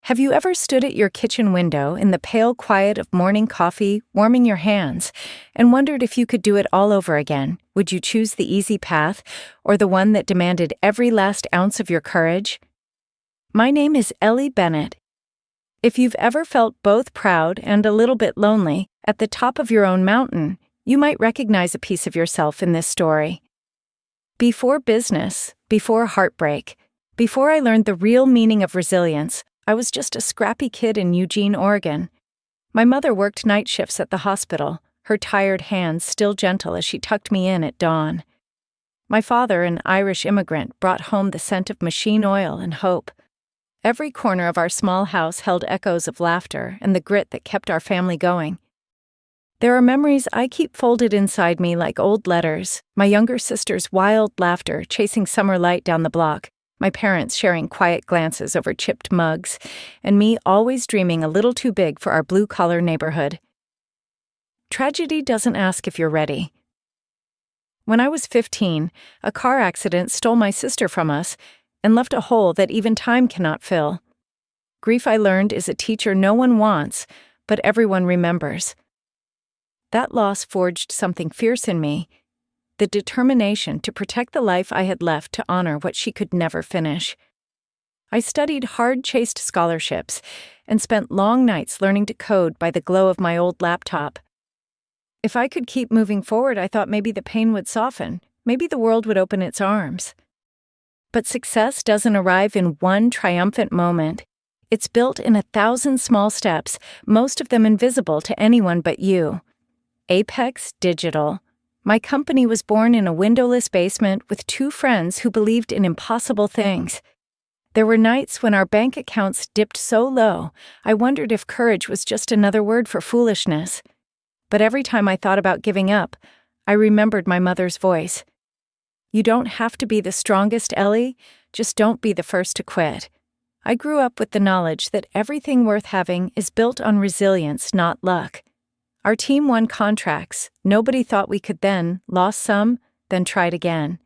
Have you ever stood at your kitchen window in the pale quiet of morning coffee, warming your hands, and wondered if you could do it all over again? Would you choose the easy path, or the one that demanded every last ounce of your courage? My name is Ellie Bennett. If you've ever felt both proud and a little bit lonely at the top of your own mountain, you might recognize a piece of yourself in this story. Before business, before heartbreak, before I learned the real meaning of resilience, I was just a scrappy kid in Eugene, Oregon. My mother worked night shifts at the hospital, her tired hands still gentle as she tucked me in at dawn. My father, an Irish immigrant, brought home the scent of machine oil and hope. Every corner of our small house held echoes of laughter and the grit that kept our family going. There are memories I keep folded inside me like old letters, my younger sister's wild laughter chasing summer light down the block, my parents sharing quiet glances over chipped mugs, and me always dreaming a little too big for our blue-collar neighborhood. Tragedy doesn't ask if you're ready. When I was 15, a car accident stole my sister from us and left a hole that even time cannot fill. Grief, I learned, is a teacher no one wants, but everyone remembers. That loss forged something fierce in me, the determination to protect the life I had left to honor what she could never finish. I studied hard-chased scholarships and spent long nights learning to code by the glow of my old laptop. If I could keep moving forward, I thought maybe the pain would soften, maybe the world would open its arms. But success doesn't arrive in one triumphant moment. It's built in 1,000 small steps, most of them invisible to anyone but you. Apex Digital. My company was born in a windowless basement with two friends who believed in impossible things. There were nights when our bank accounts dipped so low, I wondered if courage was just another word for foolishness. But every time I thought about giving up, I remembered my mother's voice. You don't have to be the strongest, Ellie, just don't be the first to quit. I grew up with the knowledge that everything worth having is built on resilience, not luck. Our team won contracts. Nobody thought we could then, lost some, then tried again.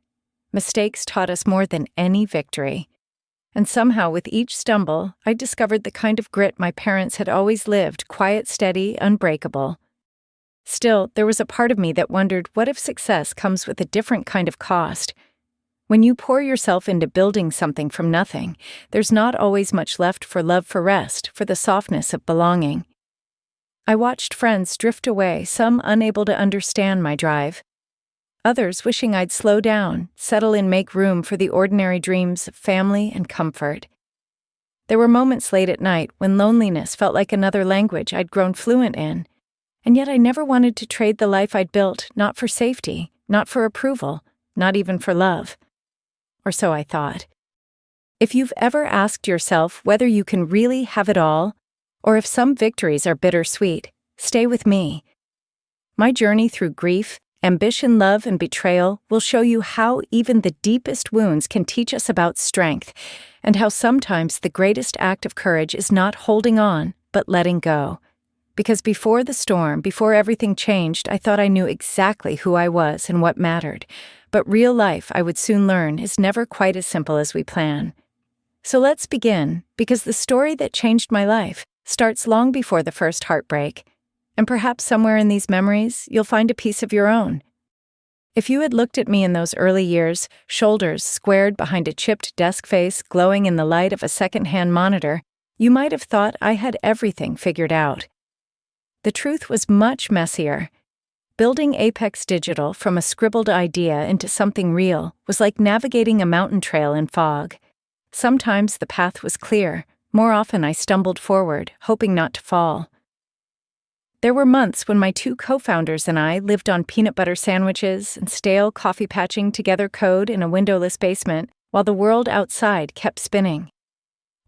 Mistakes taught us more than any victory. And somehow with each stumble, I discovered the kind of grit my parents had always lived, quiet, steady, unbreakable. Still, there was a part of me that wondered, what if success comes with a different kind of cost? When you pour yourself into building something from nothing, there's not always much left for love, for rest, for the softness of belonging. I watched friends drift away, some unable to understand my drive. Others wishing I'd slow down, settle and make room for the ordinary dreams of family and comfort. There were moments late at night when loneliness felt like another language I'd grown fluent in, and yet I never wanted to trade the life I'd built, not for safety, not for approval, not even for love. Or so I thought. If you've ever asked yourself whether you can really have it all, or if some victories are bittersweet, stay with me. My journey through grief, ambition, love, and betrayal will show you how even the deepest wounds can teach us about strength, and how sometimes the greatest act of courage is not holding on, but letting go. Because before the storm, before everything changed, I thought I knew exactly who I was and what mattered. But real life, I would soon learn, is never quite as simple as we plan. So let's begin, because the story that changed my life starts long before the first heartbreak, and perhaps somewhere in these memories, you'll find a piece of your own. If you had looked at me in those early years, shoulders squared behind a chipped desk face glowing in the light of a second-hand monitor, you might have thought I had everything figured out. The truth was much messier. Building Apex Digital from a scribbled idea into something real was like navigating a mountain trail in fog. Sometimes the path was clear. More often I stumbled forward, hoping not to fall. There were months when my two co-founders and I lived on peanut butter sandwiches and stale coffee patching together code in a windowless basement while the world outside kept spinning.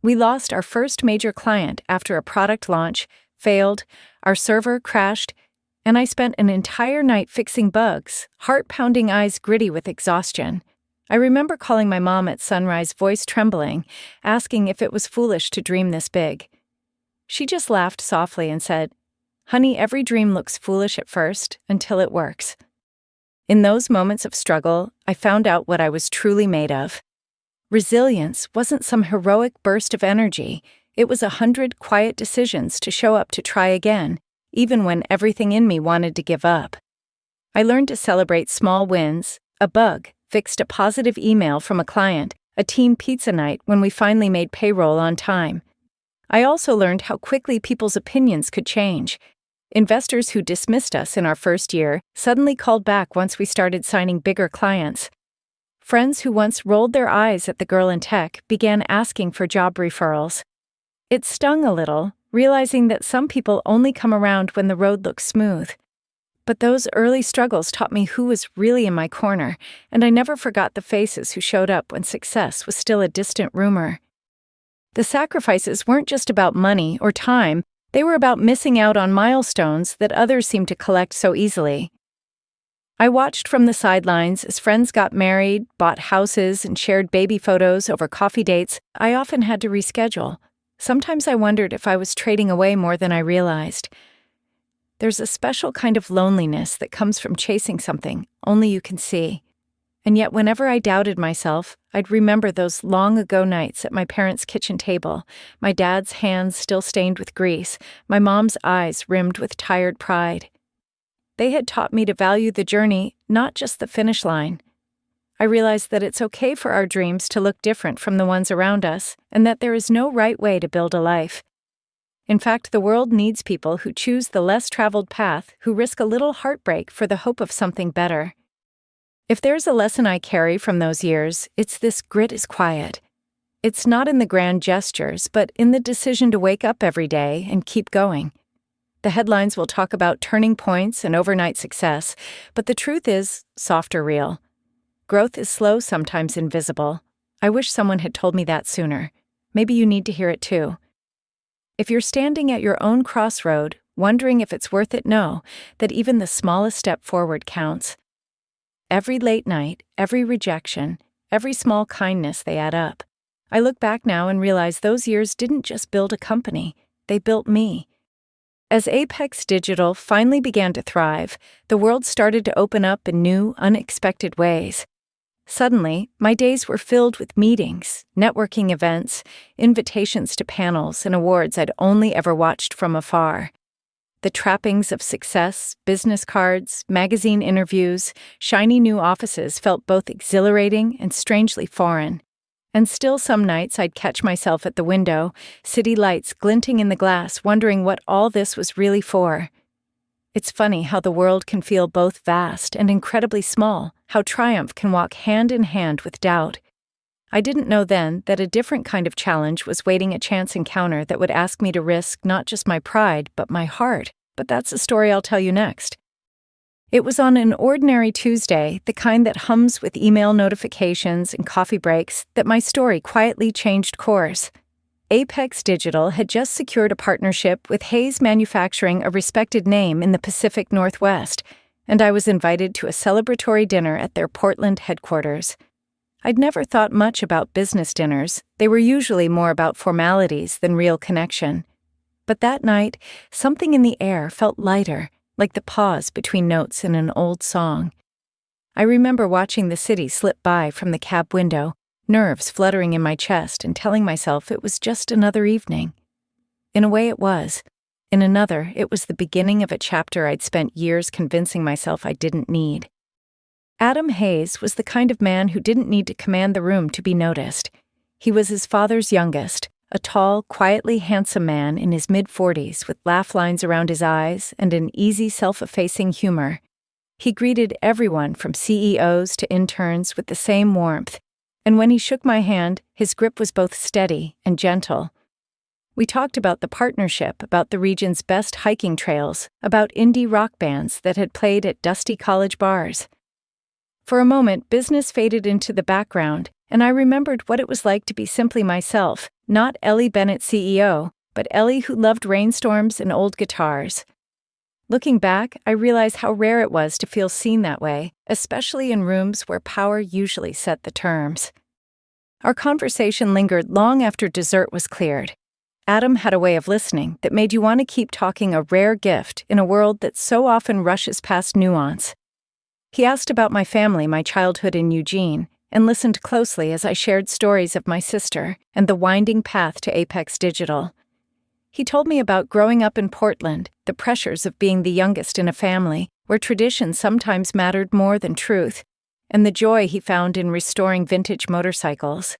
We lost our first major client after a product launch, failed, our server crashed, and I spent an entire night fixing bugs, heart-pounding eyes gritty with exhaustion. I remember calling my mom at sunrise, voice trembling, asking if it was foolish to dream this big. She just laughed softly and said, "Honey, every dream looks foolish at first, until it works." In those moments of struggle, I found out what I was truly made of. Resilience wasn't some heroic burst of energy, It was 100 quiet decisions to show up to try again, even when everything in me wanted to give up. I learned to celebrate small wins: a bug fixed, a positive email from a client, a team pizza night when we finally made payroll on time. I also learned how quickly people's opinions could change. Investors who dismissed us in our first year suddenly called back once we started signing bigger clients. Friends who once rolled their eyes at the girl in tech began asking for job referrals. It stung a little, realizing that some people only come around when the road looks smooth. But those early struggles taught me who was really in my corner, and I never forgot the faces who showed up when success was still a distant rumor. The sacrifices weren't just about money or time, they were about missing out on milestones that others seemed to collect so easily. I watched from the sidelines as friends got married, bought houses, and shared baby photos over coffee dates I often had to reschedule. Sometimes I wondered if I was trading away more than I realized. There's a special kind of loneliness that comes from chasing something only you can see. And yet whenever I doubted myself, I'd remember those long-ago nights at my parents' kitchen table, my dad's hands still stained with grease, my mom's eyes rimmed with tired pride. They had taught me to value the journey, not just the finish line. I realized that it's okay for our dreams to look different from the ones around us, and that there is no right way to build a life. In fact, the world needs people who choose the less traveled path, who risk a little heartbreak for the hope of something better. If there's a lesson I carry from those years, it's this: grit is quiet. It's not in the grand gestures, but in the decision to wake up every day and keep going. The headlines will talk about turning points and overnight success, but the truth is soft or real. Growth is slow, sometimes invisible. I wish someone had told me that sooner. Maybe you need to hear it too. If you're standing at your own crossroad, wondering if it's worth it, know that even the smallest step forward counts. Every late night, every rejection, every small kindness, they add up. I look back now and realize those years didn't just build a company, they built me. As Apex Digital finally began to thrive, the world started to open up in new, unexpected ways. Suddenly, my days were filled with meetings, networking events, invitations to panels, and awards I'd only ever watched from afar. The trappings of success, business cards, magazine interviews, shiny new offices felt both exhilarating and strangely foreign. And still some nights I'd catch myself at the window, city lights glinting in the glass, wondering what all this was really for. It's funny how the world can feel both vast and incredibly small, how triumph can walk hand in hand with doubt. I didn't know then that a different kind of challenge was waiting, a chance encounter that would ask me to risk not just my pride, but my heart. But that's a story I'll tell you next. It was on an ordinary Tuesday, the kind that hums with email notifications and coffee breaks, that my story quietly changed course. Apex Digital had just secured a partnership with Hayes Manufacturing, a respected name in the Pacific Northwest, and I was invited to a celebratory dinner at their Portland headquarters. I'd never thought much about business dinners. They were usually more about formalities than real connection. But that night, something in the air felt lighter, like the pause between notes in an old song. I remember watching the city slip by from the cab window, nerves fluttering in my chest and telling myself it was just another evening. In a way it was. In another, it was the beginning of a chapter I'd spent years convincing myself I didn't need. Adam Hayes was the kind of man who didn't need to command the room to be noticed. He was his father's youngest, a tall, quietly handsome man in his mid-40s with laugh lines around his eyes and an easy, self-effacing humor. He greeted everyone from CEOs to interns with the same warmth, and when he shook my hand, his grip was both steady and gentle. We talked about the partnership, about the region's best hiking trails, about indie rock bands that had played at dusty college bars. For a moment, business faded into the background, and I remembered what it was like to be simply myself, not Ellie Bennett CEO, but Ellie who loved rainstorms and old guitars. Looking back, I realize how rare it was to feel seen that way, especially in rooms where power usually set the terms. Our conversation lingered long after dessert was cleared. Adam had a way of listening that made you want to keep talking, a rare gift in a world that so often rushes past nuance. He asked about my family, my childhood in Eugene, and listened closely as I shared stories of my sister and the winding path to Apex Digital. He told me about growing up in Portland, the pressures of being the youngest in a family, where tradition sometimes mattered more than truth, and the joy he found in restoring vintage motorcycles.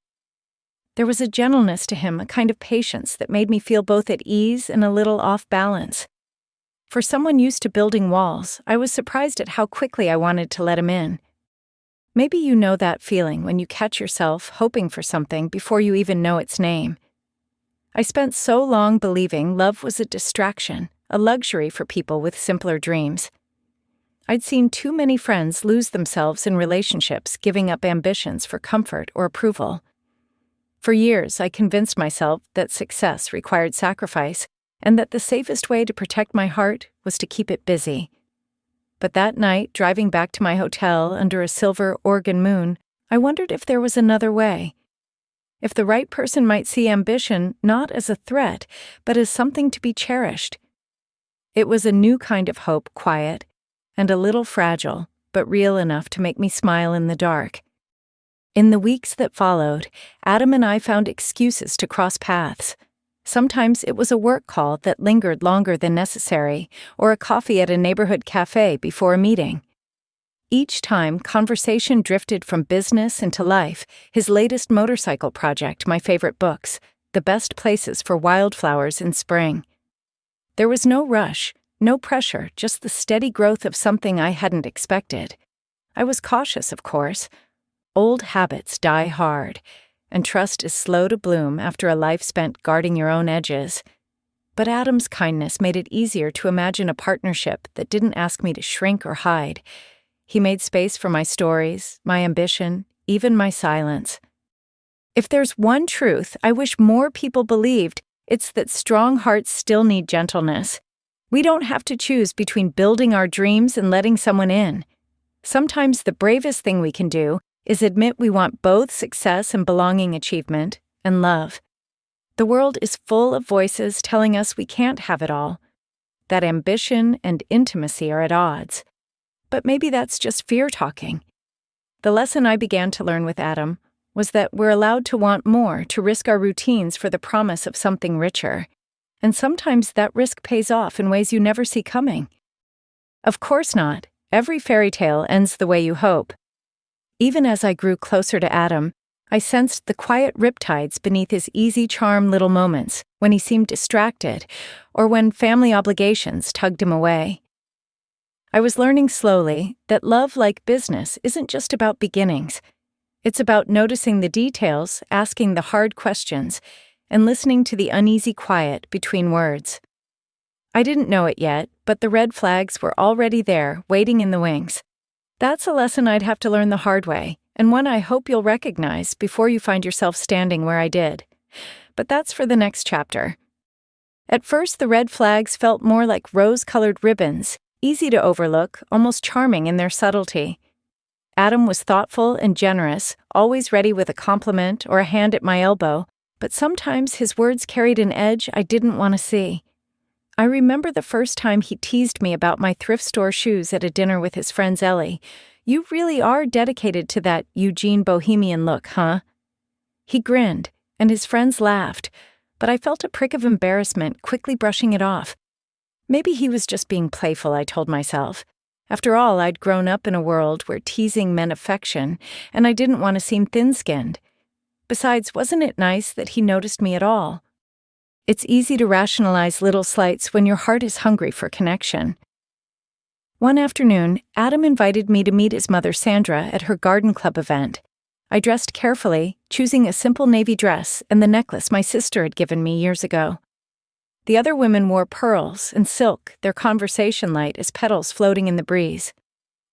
There was a gentleness to him, a kind of patience that made me feel both at ease and a little off balance. For someone used to building walls, I was surprised at how quickly I wanted to let him in. Maybe you know that feeling when you catch yourself hoping for something before you even know its name. I spent so long believing love was a distraction, a luxury for people with simpler dreams. I'd seen too many friends lose themselves in relationships, giving up ambitions for comfort or approval. For years, I convinced myself that success required sacrifice, and that the safest way to protect my heart was to keep it busy. But that night, driving back to my hotel under a silver Oregon moon, I wondered if there was another way. If the right person might see ambition not as a threat, but as something to be cherished. It was a new kind of hope, quiet, and a little fragile, but real enough to make me smile in the dark. In the weeks that followed, Adam and I found excuses to cross paths. Sometimes it was a work call that lingered longer than necessary, or a coffee at a neighborhood cafe before a meeting. Each time, conversation drifted from business into life, his latest motorcycle project, my favorite books, the best places for wildflowers in spring. There was no rush, no pressure, just the steady growth of something I hadn't expected. I was cautious, of course. Old habits die hard, and trust is slow to bloom after a life spent guarding your own edges. But Adam's kindness made it easier to imagine a partnership that didn't ask me to shrink or hide. He made space for my stories, my ambition, even my silence. If there's one truth I wish more people believed, it's that strong hearts still need gentleness. We don't have to choose between building our dreams and letting someone in. Sometimes the bravest thing we can do is admit we want both success and belonging, achievement, and love. The world is full of voices telling us we can't have it all, that ambition and intimacy are at odds. But maybe that's just fear talking. The lesson I began to learn with Adam was that we're allowed to want more, to risk our routines for the promise of something richer. And sometimes that risk pays off in ways you never see coming. Of course not. Every fairy tale ends the way you hope. Even as I grew closer to Adam, I sensed the quiet riptides beneath his easy charm little moments, when he seemed distracted, or when family obligations tugged him away. I was learning slowly that love, like business, isn't just about beginnings. It's about noticing the details, asking the hard questions, and listening to the uneasy quiet between words. I didn't know it yet, but the red flags were already there, waiting in the wings. That's a lesson I'd have to learn the hard way, and one I hope you'll recognize before you find yourself standing where I did. But that's for the next chapter. At first, the red flags felt more like rose-colored ribbons, easy to overlook, almost charming in their subtlety. Adam was thoughtful and generous, always ready with a compliment or a hand at my elbow, but sometimes his words carried an edge I didn't want to see. I remember the first time he teased me about my thrift store shoes at a dinner with his friends Ellie. "You really are dedicated to that Eugene bohemian look, huh?" He grinned, and his friends laughed, but I felt a prick of embarrassment, quickly brushing it off. Maybe he was just being playful, I told myself. After all, I'd grown up in a world where teasing meant affection, and I didn't want to seem thin-skinned. Besides, wasn't it nice that he noticed me at all? It's easy to rationalize little slights when your heart is hungry for connection. One afternoon, Adam invited me to meet his mother Sandra at her garden club event. I dressed carefully, choosing a simple navy dress and the necklace my sister had given me years ago. The other women wore pearls and silk, their conversation light as petals floating in the breeze.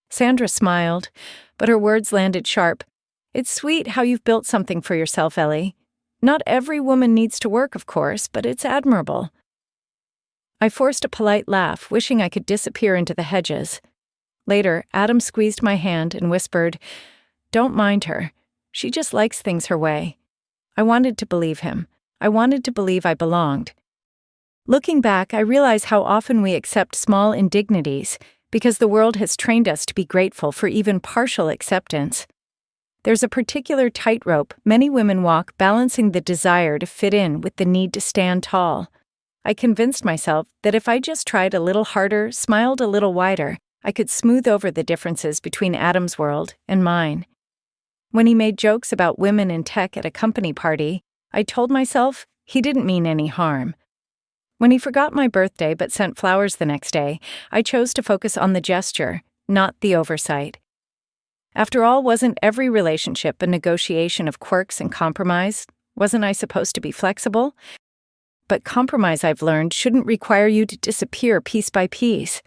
Sandra smiled, but her words landed sharp. "It's sweet how you've built something for yourself, Ellie. Not every woman needs to work, of course, but it's admirable." I forced a polite laugh, wishing I could disappear into the hedges. Later, Adam squeezed my hand and whispered, "Don't mind her. She just likes things her way." I wanted to believe him. I wanted to believe I belonged. Looking back, I realize how often we accept small indignities because the world has trained us to be grateful for even partial acceptance. There's a particular tightrope many women walk, balancing the desire to fit in with the need to stand tall. I convinced myself that if I just tried a little harder, smiled a little wider, I could smooth over the differences between Adam's world and mine. When he made jokes about women in tech at a company party, I told myself he didn't mean any harm. When he forgot my birthday but sent flowers the next day, I chose to focus on the gesture, not the oversight. After all, wasn't every relationship a negotiation of quirks and compromise? Wasn't I supposed to be flexible? But compromise, I've learned, shouldn't require you to disappear piece by piece.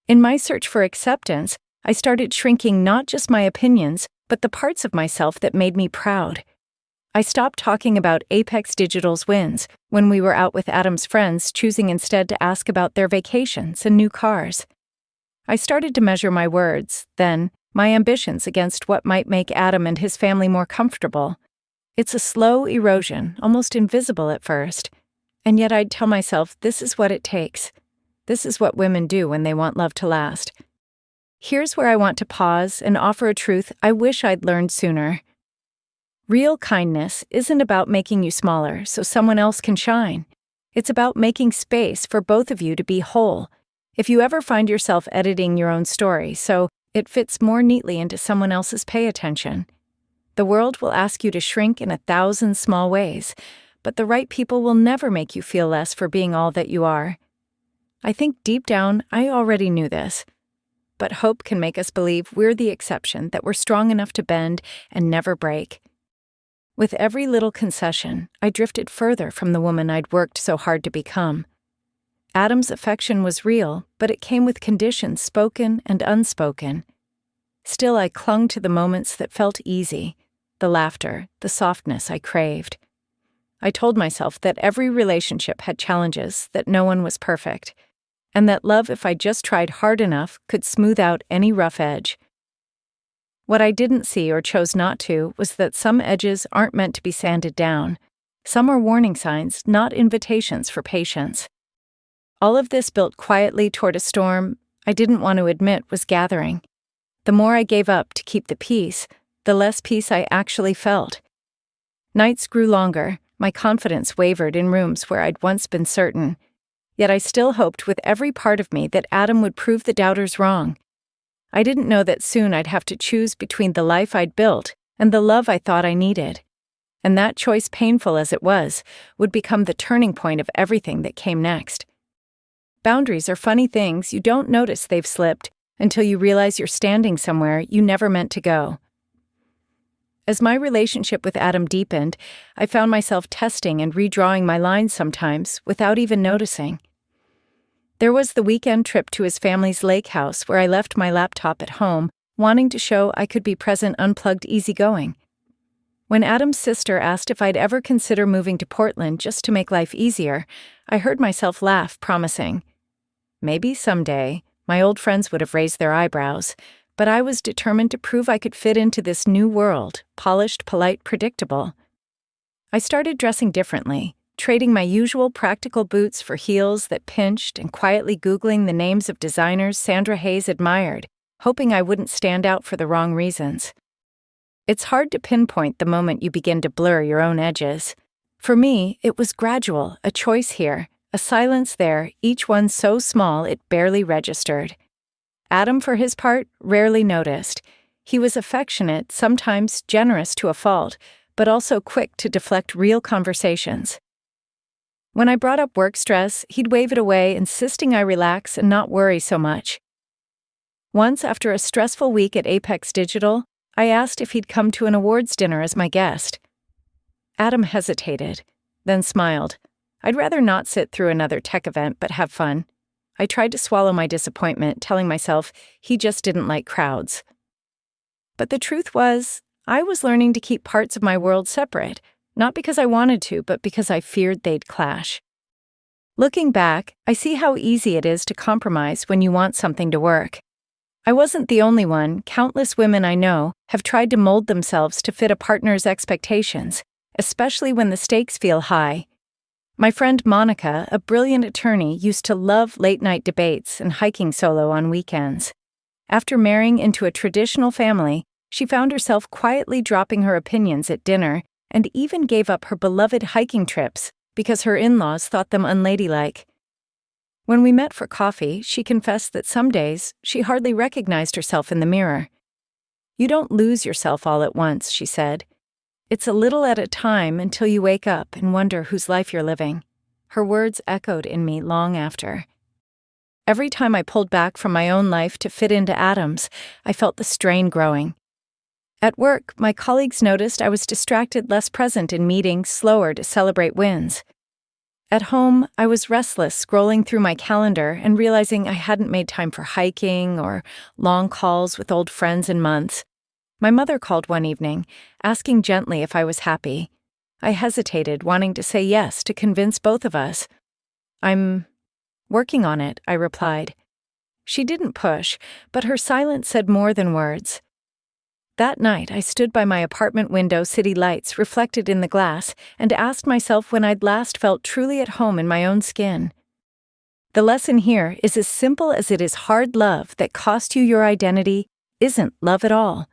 In my search for acceptance, I started shrinking not just my opinions, but the parts of myself that made me proud. I stopped talking about Apex Digital's wins when we were out with Adam's friends, choosing instead to ask about their vacations and new cars. I started to measure my words, then, my ambitions against what might make Adam and his family more comfortable. It's a slow erosion, almost invisible at first. And yet I'd tell myself, this is what it takes. This is what women do when they want love to last. Here's where I want to pause and offer a truth I wish I'd learned sooner. Real kindness isn't about making you smaller so someone else can shine. It's about making space for both of you to be whole. If you ever find yourself editing your own story so it fits more neatly into someone else's pay attention, the world will ask you to shrink in 1,000 small ways, but the right people will never make you feel less for being all that you are. I think deep down, I already knew this. But hope can make us believe we're the exception, that we're strong enough to bend and never break. With every little concession, I drifted further from the woman I'd worked so hard to become. Adam's affection was real, but it came with conditions spoken and unspoken. Still, I clung to the moments that felt easy, the laughter, the softness I craved. I told myself that every relationship had challenges, that no one was perfect, and that love, if I just tried hard enough, could smooth out any rough edge. What I didn't see or chose not to was that some edges aren't meant to be sanded down. Some are warning signs, not invitations for patience. All of this built quietly toward a storm I didn't want to admit was gathering. The more I gave up to keep the peace, the less peace I actually felt. Nights grew longer, my confidence wavered in rooms where I'd once been certain. Yet I still hoped with every part of me that Adam would prove the doubters wrong. I didn't know that soon I'd have to choose between the life I'd built and the love I thought I needed. And that choice, painful as it was, would become the turning point of everything that came next. Boundaries are funny things. You don't notice they've slipped until you realize you're standing somewhere you never meant to go. As my relationship with Adam deepened, I found myself testing and redrawing my lines sometimes without even noticing. There was the weekend trip to his family's lake house where I left my laptop at home, wanting to show I could be present, unplugged, easygoing. When Adam's sister asked if I'd ever consider moving to Portland just to make life easier, I heard myself laugh, promising, maybe someday. My old friends would have raised their eyebrows, but I was determined to prove I could fit into this new world, polished, polite, predictable. I started dressing differently, trading my usual practical boots for heels that pinched and quietly Googling the names of designers Sandra Hayes admired, hoping I wouldn't stand out for the wrong reasons. It's hard to pinpoint the moment you begin to blur your own edges. For me, it was gradual, a choice here, a silence there, each one so small it barely registered. Adam, for his part, rarely noticed. He was affectionate, sometimes generous to a fault, but also quick to deflect real conversations. When I brought up work stress, he'd wave it away, insisting I relax and not worry so much. Once, after a stressful week at Apex Digital, I asked if he'd come to an awards dinner as my guest. Adam hesitated, then smiled. I'd rather not sit through another tech event but have fun. I tried to swallow my disappointment, telling myself he just didn't like crowds. But the truth was, I was learning to keep parts of my world separate, not because I wanted to, but because I feared they'd clash. Looking back, I see how easy it is to compromise when you want something to work. I wasn't the only one. Countless women I know have tried to mold themselves to fit a partner's expectations, especially when the stakes feel high. My friend Monica, a brilliant attorney, used to love late-night debates and hiking solo on weekends. After marrying into a traditional family, She found herself quietly dropping her opinions at dinner and even gave up her beloved hiking trips because her in-laws thought them unladylike. When we met for coffee, she confessed that some days she hardly recognized herself in the mirror. "You don't lose yourself all at once," she said. "It's a little at a time until you wake up and wonder whose life you're living." Her words echoed in me long after. Every time I pulled back from my own life to fit into Adam's, I felt the strain growing. At work, my colleagues noticed I was distracted, less present in meetings, slower to celebrate wins. At home, I was restless, scrolling through my calendar and realizing I hadn't made time for hiking or long calls with old friends in months. My mother called one evening, asking gently if I was happy. I hesitated, wanting to say yes to convince both of us. "I'm working on it," I replied. She didn't push, but her silence said more than words. That night, I stood by my apartment window, city lights reflected in the glass, and asked myself when I'd last felt truly at home in my own skin. The lesson here is as simple as it is: hard love that cost you your identity isn't love at all.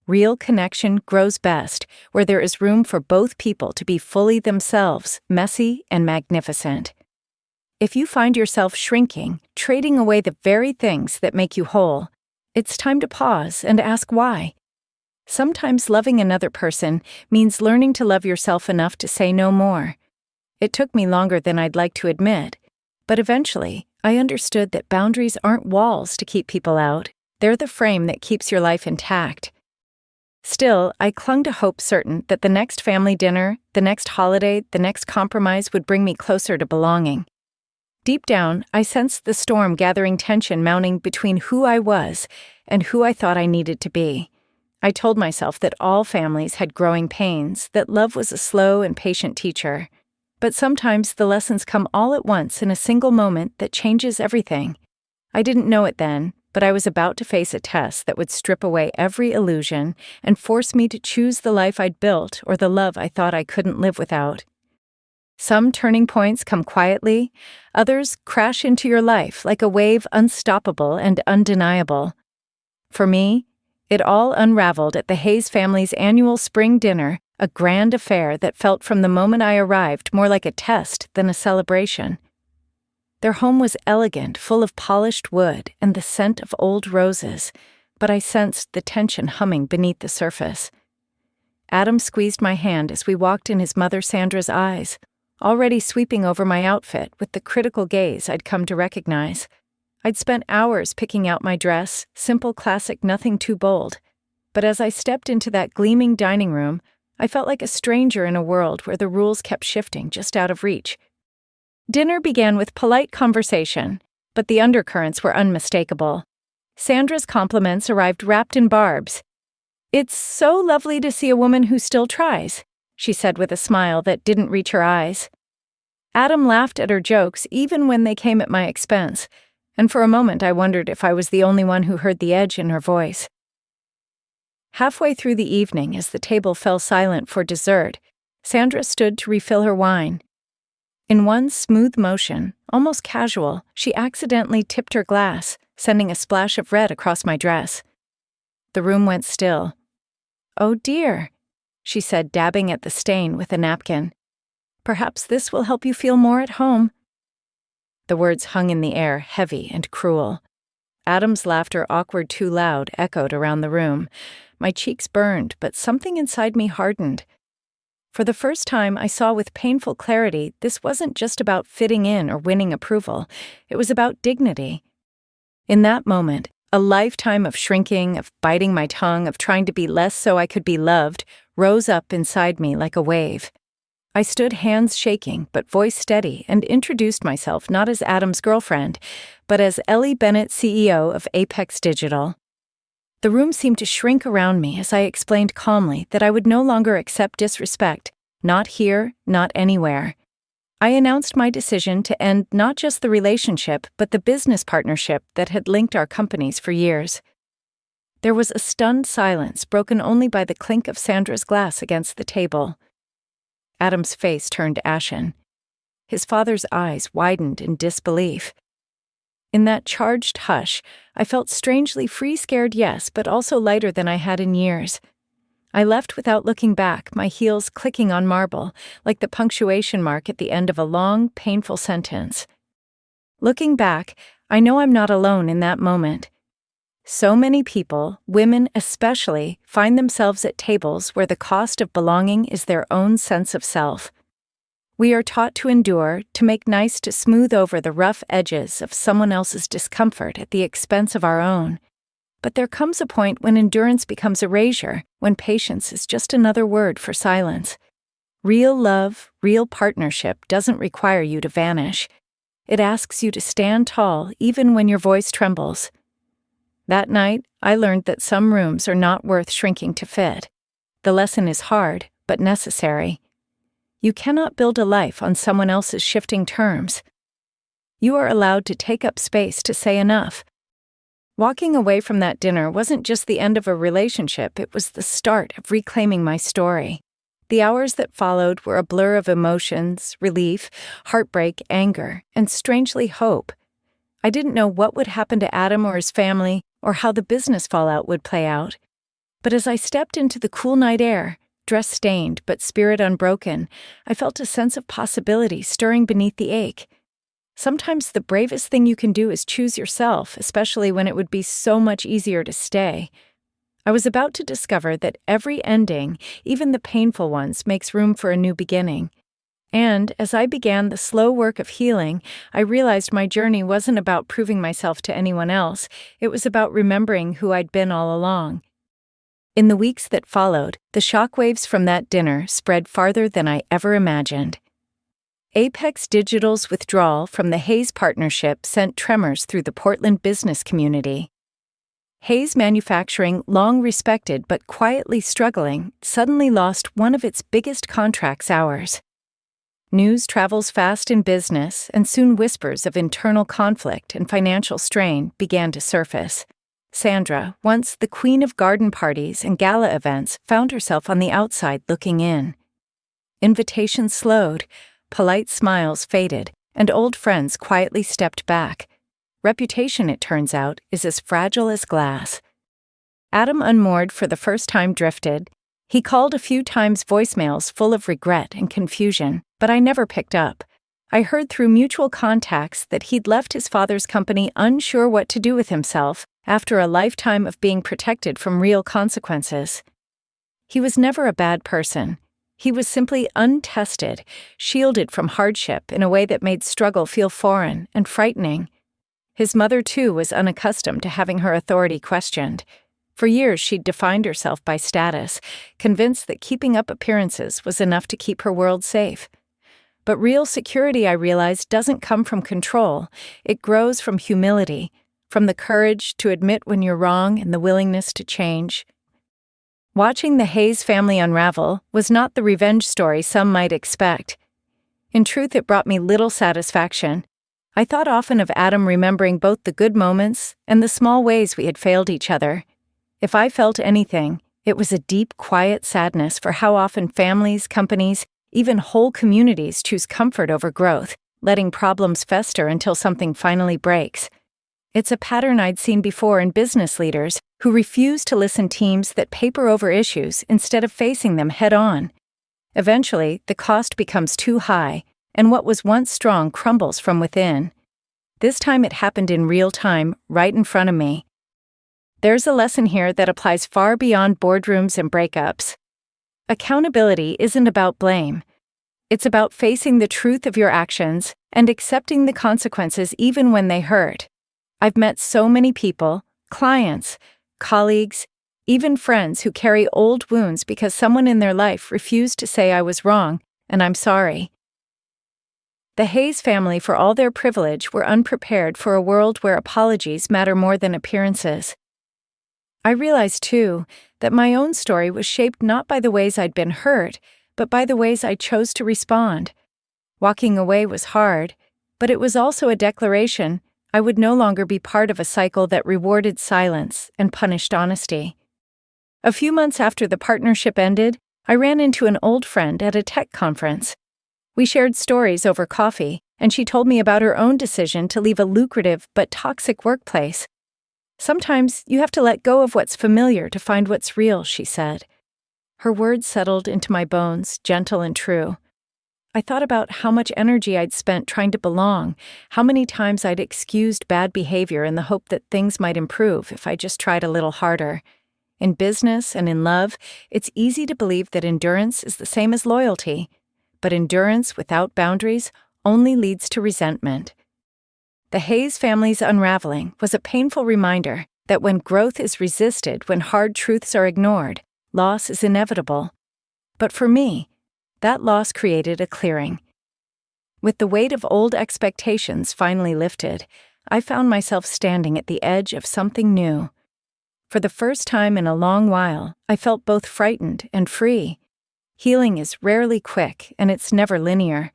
Real connection grows best where there is room for both people to be fully themselves, messy and magnificent. If you find yourself shrinking, trading away the very things that make you whole, it's time to pause and ask why. Sometimes loving another person means learning to love yourself enough to say no more. It took me longer than I'd like to admit, but eventually I understood that boundaries aren't walls to keep people out. They're the frame that keeps your life intact. Still, I clung to hope, certain that the next family dinner, the next holiday, the next compromise would bring me closer to belonging. Deep down, I sensed the storm gathering, tension mounting between who I was and who I thought I needed to be. I told myself that all families had growing pains, that love was a slow and patient teacher. But sometimes the lessons come all at once in a single moment that changes everything. I didn't know it then, but I was about to face a test that would strip away every illusion and force me to choose the life I'd built or the love I thought I couldn't live without. Some turning points come quietly, others crash into your life like a wave, unstoppable and undeniable. For me, it all unraveled at the Hayes family's annual spring dinner, a grand affair that felt from the moment I arrived more like a test than a celebration. Their home was elegant, full of polished wood and the scent of old roses, but I sensed the tension humming beneath the surface. Adam squeezed my hand as we walked in his mother Sandra's eyes, already sweeping over my outfit with the critical gaze I'd come to recognize. I'd spent hours picking out my dress, simple, classic, nothing too bold. But as I stepped into that gleaming dining room, I felt like a stranger in a world where the rules kept shifting, just out of reach. Dinner began with polite conversation, but the undercurrents were unmistakable. Sandra's compliments arrived wrapped in barbs. "It's so lovely to see a woman who still tries," she said with a smile that didn't reach her eyes. Adam laughed at her jokes even when they came at my expense, and for a moment I wondered if I was the only one who heard the edge in her voice. Halfway through the evening, as the table fell silent for dessert, Sandra stood to refill her wine. In one smooth motion, almost casual, she accidentally tipped her glass, sending a splash of red across my dress. The room went still. "Oh dear," she said, dabbing at the stain with a napkin. "Perhaps this will help you feel more at home." The words hung in the air, heavy and cruel. Adam's laughter, awkward too loud, echoed around the room. My cheeks burned, but something inside me hardened. For the first time, I saw with painful clarity this wasn't just about fitting in or winning approval. It was about dignity. In that moment, a lifetime of shrinking, of biting my tongue, of trying to be less so I could be loved, rose up inside me like a wave. I stood, hands shaking, but voice steady, and introduced myself not as Adam's girlfriend, but as Ellie Bennett, CEO of Apex Digital. The room seemed to shrink around me as I explained calmly that I would no longer accept disrespect, not here, not anywhere. I announced my decision to end not just the relationship, but the business partnership that had linked our companies for years. There was a stunned silence, broken only by the clink of Sandra's glass against the table. Adam's face turned ashen. His father's eyes widened in disbelief. In that charged hush, I felt strangely free, scared, yes, but also lighter than I had in years. I left without looking back, my heels clicking on marble, like the punctuation mark at the end of a long, painful sentence. Looking back, I know I'm not alone in that moment. So many people, women especially, find themselves at tables where the cost of belonging is their own sense of self. We are taught to endure, to make nice, to smooth over the rough edges of someone else's discomfort at the expense of our own. But there comes a point when endurance becomes erasure, when patience is just another word for silence. Real love, real partnership doesn't require you to vanish. It asks you to stand tall even when your voice trembles. That night, I learned that some rooms are not worth shrinking to fit. The lesson is hard, but necessary. You cannot build a life on someone else's shifting terms. You are allowed to take up space to say enough. Walking away from that dinner wasn't just the end of a relationship, it was the start of reclaiming my story. The hours that followed were a blur of emotions, relief, heartbreak, anger, and strangely hope. I didn't know what would happen to Adam or his family, or how the business fallout would play out. But as I stepped into the cool night air, dress stained but spirit unbroken, I felt a sense of possibility stirring beneath the ache. Sometimes the bravest thing you can do is choose yourself, especially when it would be so much easier to stay. I was about to discover that every ending, even the painful ones, makes room for a new beginning. And as I began the slow work of healing, I realized my journey wasn't about proving myself to anyone else, it was about remembering who I'd been all along. In the weeks that followed, the shockwaves from that dinner spread farther than I ever imagined. Apex Digital's withdrawal from the Hayes partnership sent tremors through the Portland business community. Hayes Manufacturing, long respected but quietly struggling, suddenly lost one of its biggest contracts hours. News travels fast in business, and soon whispers of internal conflict and financial strain began to surface. Sandra, once the queen of garden parties and gala events, found herself on the outside looking in. Invitations slowed, polite smiles faded, and old friends quietly stepped back. Reputation, it turns out, is as fragile as glass. Adam unmoored for the first time drifted. He called a few times, voicemails full of regret and confusion, but I never picked up. I heard through mutual contacts that he'd left his father's company unsure what to do with himself after a lifetime of being protected from real consequences. He was never a bad person. He was simply untested, shielded from hardship in a way that made struggle feel foreign and frightening. His mother, too, was unaccustomed to having her authority questioned. For years, she'd defined herself by status, convinced that keeping up appearances was enough to keep her world safe. But real security, I realized, doesn't come from control. It grows from humility, from the courage to admit when you're wrong and the willingness to change. Watching the Hayes family unravel was not the revenge story some might expect. In truth, it brought me little satisfaction. I thought often of Adam remembering both the good moments and the small ways we had failed each other. If I felt anything, it was a deep, quiet sadness for how often families, companies, even whole communities choose comfort over growth, letting problems fester until something finally breaks. It's a pattern I'd seen before in business leaders who refuse to listen to teams that paper over issues instead of facing them head-on. Eventually, the cost becomes too high, and what was once strong crumbles from within. This time it happened in real time, right in front of me. There's a lesson here that applies far beyond boardrooms and breakups. Accountability isn't about blame. It's about facing the truth of your actions and accepting the consequences even when they hurt. I've met so many people, clients, colleagues, even friends who carry old wounds because someone in their life refused to say I was wrong, and I'm sorry. The Hayes family, for all their privilege, were unprepared for a world where apologies matter more than appearances. I realized, too, that my own story was shaped not by the ways I'd been hurt, but by the ways I chose to respond. Walking away was hard, but it was also a declaration I would no longer be part of a cycle that rewarded silence and punished honesty. A few months after the partnership ended, I ran into an old friend at a tech conference. We shared stories over coffee, and she told me about her own decision to leave a lucrative but toxic workplace. "Sometimes you have to let go of what's familiar to find what's real," she said. Her words settled into my bones, gentle and true. I thought about how much energy I'd spent trying to belong, how many times I'd excused bad behavior in the hope that things might improve if I just tried a little harder. In business and in love, it's easy to believe that endurance is the same as loyalty, but endurance without boundaries only leads to resentment. The Hayes family's unraveling was a painful reminder that when growth is resisted, when hard truths are ignored, loss is inevitable. But for me, that loss created a clearing. With the weight of old expectations finally lifted, I found myself standing at the edge of something new. For the first time in a long while, I felt both frightened and free. Healing is rarely quick, and it's never linear.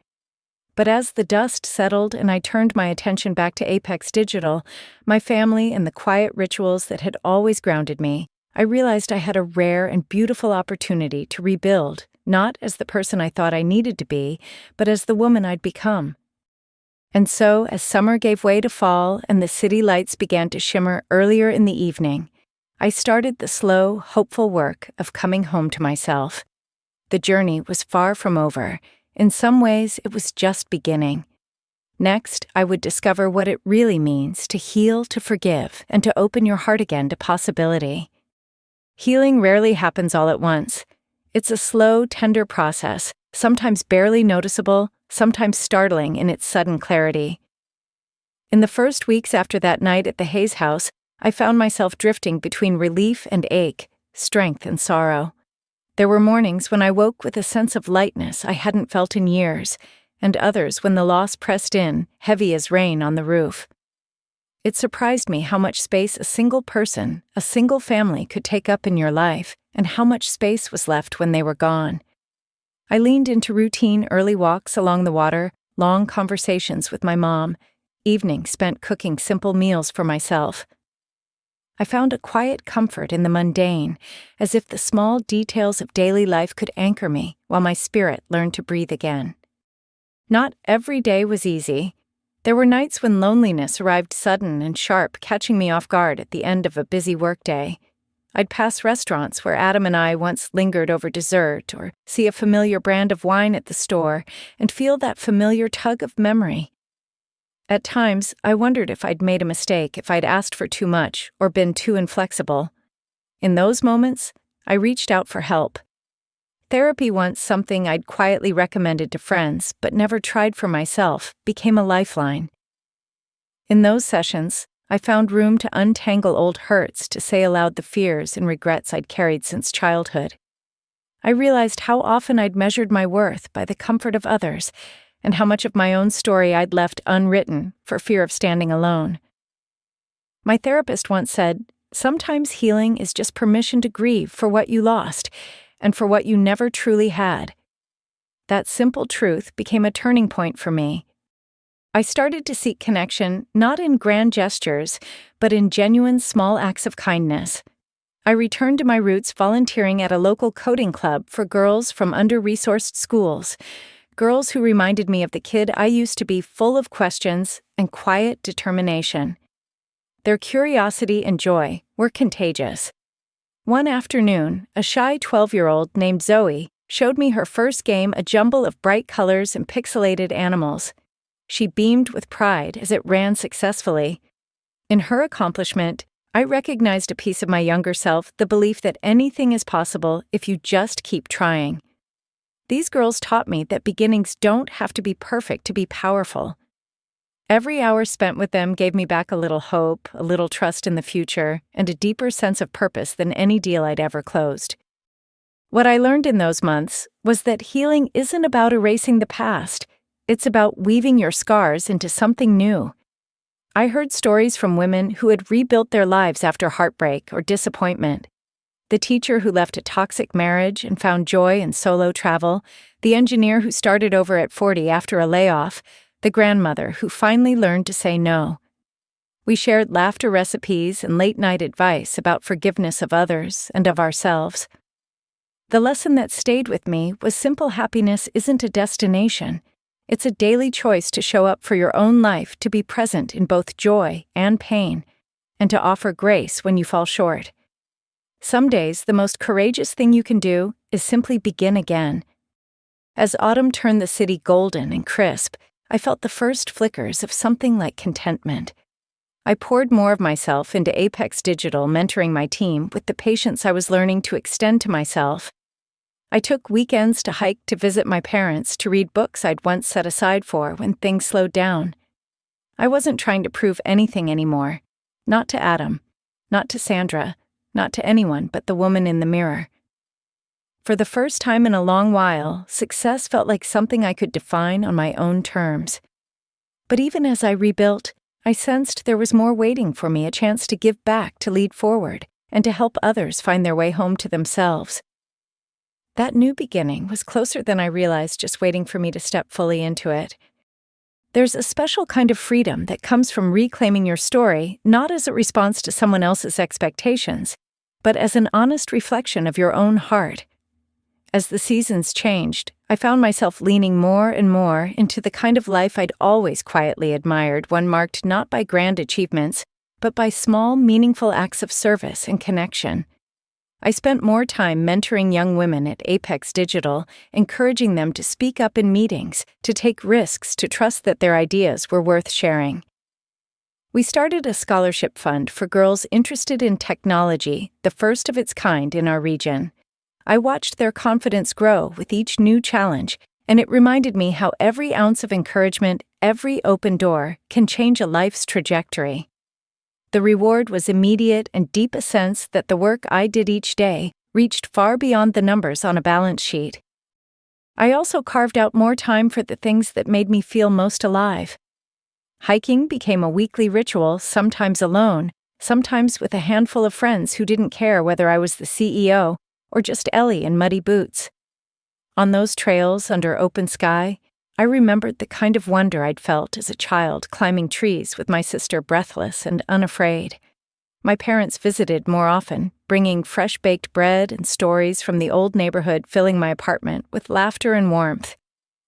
But as the dust settled and I turned my attention back to Apex Digital, my family and the quiet rituals that had always grounded me, I realized I had a rare and beautiful opportunity to rebuild, not as the person I thought I needed to be, but as the woman I'd become. And so, as summer gave way to fall and the city lights began to shimmer earlier in the evening, I started the slow, hopeful work of coming home to myself. The journey was far from over. In some ways, it was just beginning. Next, I would discover what it really means to heal, to forgive, and to open your heart again to possibility. Healing rarely happens all at once. It's a slow, tender process, sometimes barely noticeable, sometimes startling in its sudden clarity. In the first weeks after that night at the Hayes house, I found myself drifting between relief and ache, strength and sorrow. There were mornings when I woke with a sense of lightness I hadn't felt in years, and others when the loss pressed in, heavy as rain on the roof. It surprised me how much space a single person, a single family could take up in your life, and how much space was left when they were gone. I leaned into routine early walks along the water, long conversations with my mom, evenings spent cooking simple meals for myself. I found a quiet comfort in the mundane, as if the small details of daily life could anchor me while my spirit learned to breathe again. Not every day was easy. There were nights when loneliness arrived sudden and sharp, catching me off guard at the end of a busy workday. I'd pass restaurants where Adam and I once lingered over dessert, or see a familiar brand of wine at the store and feel that familiar tug of memory. At times, I wondered if I'd made a mistake, if I'd asked for too much or been too inflexible. In those moments, I reached out for help. Therapy, once something I'd quietly recommended to friends but never tried for myself, became a lifeline. In those sessions, I found room to untangle old hurts, to say aloud the fears and regrets I'd carried since childhood. I realized how often I'd measured my worth by the comfort of others, and how much of my own story I'd left unwritten for fear of standing alone. My therapist once said, "Sometimes healing is just permission to grieve for what you lost, and for what you never truly had." That simple truth became a turning point for me. I started to seek connection not in grand gestures, but in genuine small acts of kindness. I returned to my roots volunteering at a local coding club for girls from under-resourced schools, girls who reminded me of the kid I used to be, full of questions and quiet determination. Their curiosity and joy were contagious. One afternoon, a shy 12-year-old named Zoe showed me her first game, a jumble of bright colors and pixelated animals. She beamed with pride as it ran successfully. In her accomplishment, I recognized a piece of my younger self, the belief that anything is possible if you just keep trying. These girls taught me that beginnings don't have to be perfect to be powerful. Every hour spent with them gave me back a little hope, a little trust in the future, and a deeper sense of purpose than any deal I'd ever closed. What I learned in those months was that healing isn't about erasing the past. It's about weaving your scars into something new. I heard stories from women who had rebuilt their lives after heartbreak or disappointment. The teacher who left a toxic marriage and found joy in solo travel, the engineer who started over at 40 after a layoff, the grandmother who finally learned to say no. We shared laughter recipes and late-night advice about forgiveness of others and of ourselves. The lesson that stayed with me was simple happiness isn't a destination. It's a daily choice to show up for your own life, to be present in both joy and pain, and to offer grace when you fall short. Some days, the most courageous thing you can do is simply begin again. As autumn turned the city golden and crisp, I felt the first flickers of something like contentment. I poured more of myself into Apex Digital, mentoring my team with the patience I was learning to extend to myself. I took weekends to hike, to visit my parents, to read books I'd once set aside for when things slowed down. I wasn't trying to prove anything anymore. Not to Adam, not to Sandra, not to anyone but the woman in the mirror. For the first time in a long while, success felt like something I could define on my own terms. But even as I rebuilt, I sensed there was more waiting for me, a chance to give back, to lead forward, and to help others find their way home to themselves. That new beginning was closer than I realized, just waiting for me to step fully into it. There's a special kind of freedom that comes from reclaiming your story, not as a response to someone else's expectations, but as an honest reflection of your own heart. As the seasons changed, I found myself leaning more and more into the kind of life I'd always quietly admired, one marked not by grand achievements, but by small, meaningful acts of service and connection. I spent more time mentoring young women at Apex Digital, encouraging them to speak up in meetings, to take risks, to trust that their ideas were worth sharing. We started a scholarship fund for girls interested in technology, the first of its kind in our region. I watched their confidence grow with each new challenge, and it reminded me how every ounce of encouragement, every open door, can change a life's trajectory. The reward was immediate and deep, a sense that the work I did each day reached far beyond the numbers on a balance sheet. I also carved out more time for the things that made me feel most alive. Hiking became a weekly ritual, sometimes alone, sometimes with a handful of friends who didn't care whether I was the CEO or just Ellie in muddy boots. On those trails under open sky, I remembered the kind of wonder I'd felt as a child climbing trees with my sister, breathless and unafraid. My parents visited more often, bringing fresh-baked bread and stories from the old neighborhood, filling my apartment with laughter and warmth.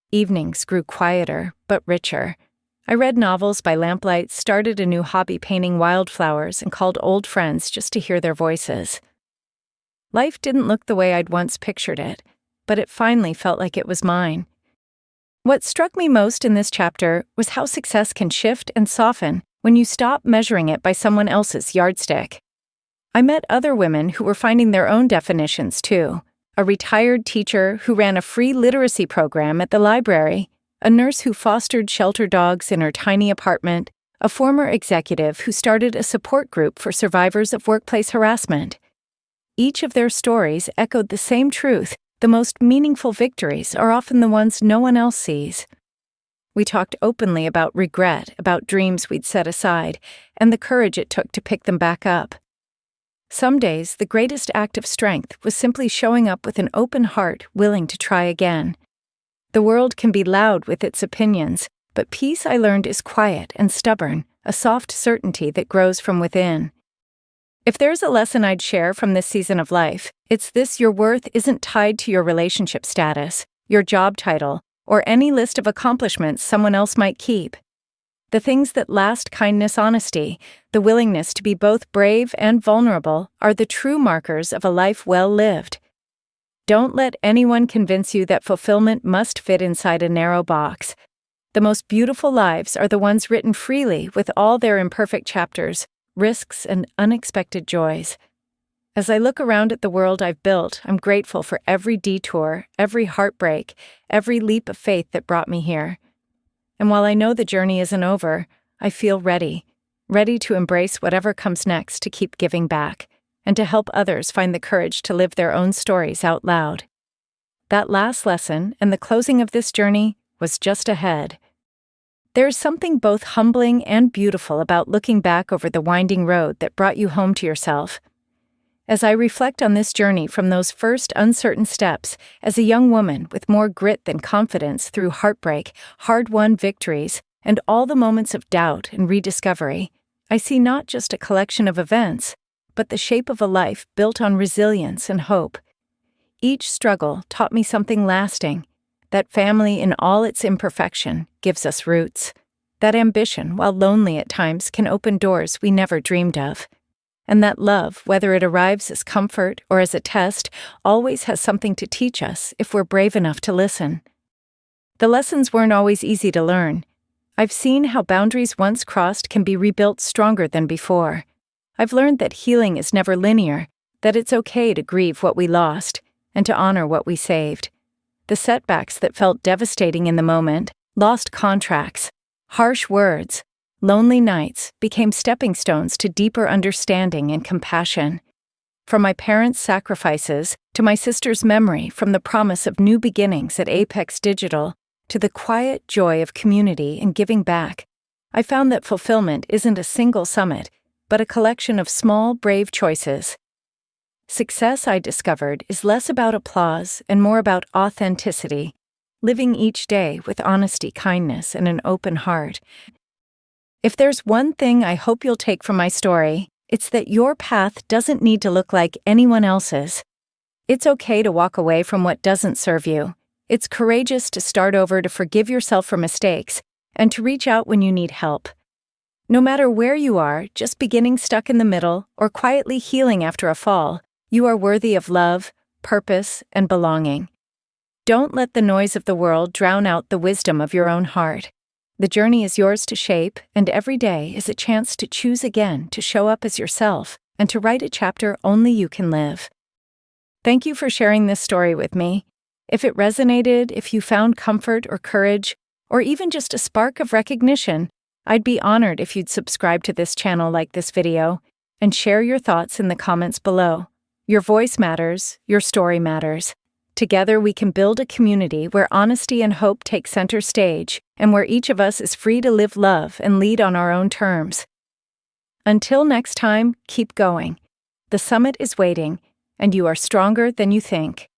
Evenings grew quieter, but richer. I read novels by lamplight, started a new hobby painting wildflowers, and called old friends just to hear their voices. Life didn't look the way I'd once pictured it, but it finally felt like it was mine. What struck me most in this chapter was how success can shift and soften when you stop measuring it by someone else's yardstick. I met other women who were finding their own definitions too. A retired teacher who ran a free literacy program at the library, a nurse who fostered shelter dogs in her tiny apartment, a former executive who started a support group for survivors of workplace harassment. Each of their stories echoed the same truth: the most meaningful victories are often the ones no one else sees. We talked openly about regret, about dreams we'd set aside, and the courage it took to pick them back up. Some days, the greatest act of strength was simply showing up with an open heart, willing to try again. The world can be loud with its opinions, but peace, I learned, is quiet and stubborn, a soft certainty that grows from within. If there's a lesson I'd share from this season of life, it's this: your worth isn't tied to your relationship status, your job title, or any list of accomplishments someone else might keep. The things that last, kindness, honesty, the willingness to be both brave and vulnerable, are the true markers of a life well lived. Don't let anyone convince you that fulfillment must fit inside a narrow box. The most beautiful lives are the ones written freely, with all their imperfect chapters, risks, and unexpected joys. As I look around at the world I've built, I'm grateful for every detour, every heartbreak, every leap of faith that brought me here. And while I know the journey isn't over, I feel ready to embrace whatever comes next, to keep giving back, and to help others find the courage to live their own stories out loud. That last lesson and the closing of this journey was just ahead. There is something both humbling and beautiful about looking back over the winding road that brought you home to yourself. As I reflect on this journey from those first uncertain steps, as a young woman with more grit than confidence, through heartbreak, hard-won victories, and all the moments of doubt and rediscovery, I see not just a collection of events, but the shape of a life built on resilience and hope. Each struggle taught me something lasting: that family in all its imperfection gives us roots. That ambition, while lonely at times, can open doors we never dreamed of. And that love, whether it arrives as comfort or as a test, always has something to teach us if we're brave enough to listen. The lessons weren't always easy to learn. I've seen how boundaries once crossed can be rebuilt stronger than before. I've learned that healing is never linear, that it's okay to grieve what we lost and to honor what we saved. The setbacks that felt devastating in the moment, lost contracts, harsh words, lonely nights became stepping stones to deeper understanding and compassion. From my parents' sacrifices to my sister's memory from the promise of new beginnings at Apex Digital to the quiet joy of community and giving back, I found that fulfillment isn't a single summit, but a collection of small, brave choices. Success, I discovered, is less about applause and more about authenticity, living each day with honesty, kindness, and an open heart. If there's one thing I hope you'll take from my story, it's that your path doesn't need to look like anyone else's. It's okay to walk away from what doesn't serve you. It's courageous to start over, to forgive yourself for mistakes, and to reach out when you need help. No matter where you are, just beginning stuck in the middle or quietly healing after a fall, you are worthy of love, purpose, and belonging. Don't let the noise of the world drown out the wisdom of your own heart. The journey is yours to shape, and every day is a chance to choose again, to show up as yourself, and to write a chapter only you can live. Thank you for sharing this story with me. If it resonated, if you found comfort or courage, or even just a spark of recognition, I'd be honored if you'd subscribe to this channel, like this video, and share your thoughts in the comments below. Your voice matters, your story matters. Together we can build a community where honesty and hope take center stage, and where each of us is free to live love and lead on our own terms. Until next time, keep going. The summit is waiting, and you are stronger than you think.